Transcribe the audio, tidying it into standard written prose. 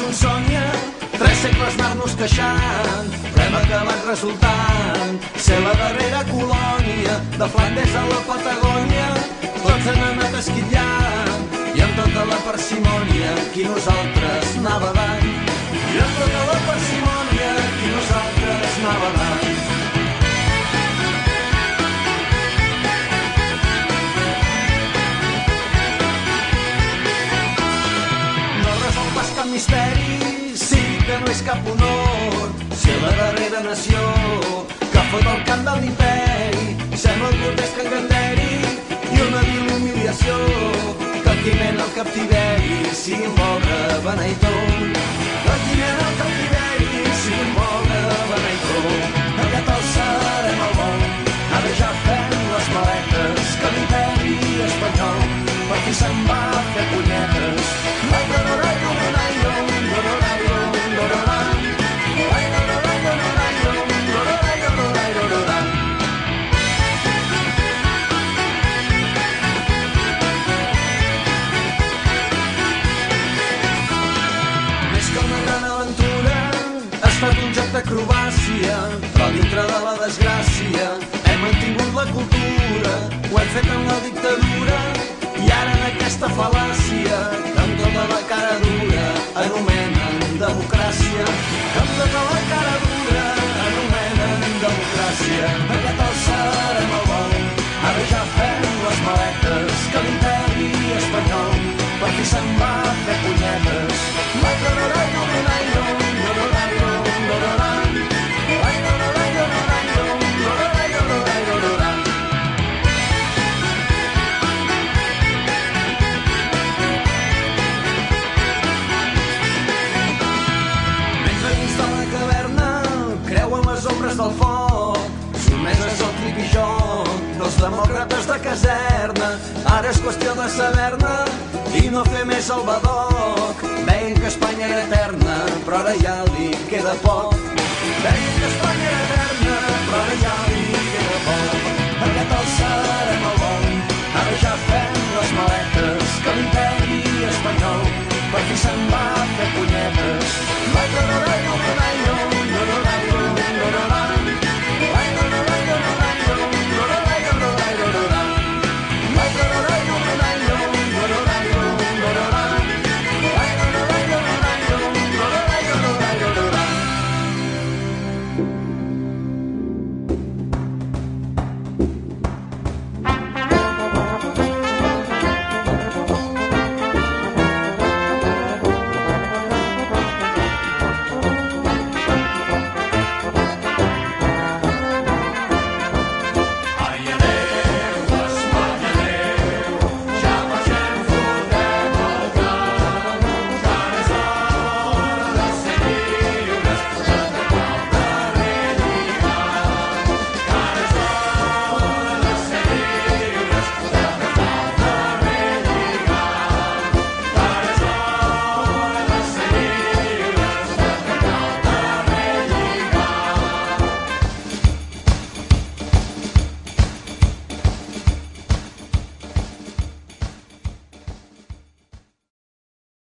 un sònia, 3 segles anar-nos queixant, però hem acabat resultant ser la darrera colònia de Flandes a la Patagònia. Tots han anat esquitllant i amb tota la parsimònia qui nosaltres navegant, i amb tota la parsimònia qui nosaltres navegant. Cap misteri, sí que no és cap honor ser la darrera nació que fot el camp de l'imperi. Sembla el grotesc encanteri i una vil humiliació que qui mena el captiveri sigui un pobre beneitó. Que qui mena el captiveri sigui un pobre beneitó. Aquest el serem el vol, ara ja fem les maletes, que l'imperi espanyol per fi se'n va fer punyetes. D'acrobàcia, però dintre de la desgràcia hem mantingut la cultura, ho hem fet amb la dictadura i ara en aquesta fal·làcia que amb tota la cara dura anomenen democràcia, que amb tota la cara dura anomenen democràcia. Aquest el serem el vol, ara ja fem les maletes, que l'imperi espanyol per fi se'n va fer punyetes. Del foc, sotmeses al tripijoc dels demòcrates de caserna. Ara és qüestió de saber-ne i no fer més el badoc. Veien que Espanya era eterna, però ara ja li queda poc. Veien que Espanya era eterna, però ara ja li queda poc. Aquest el serem el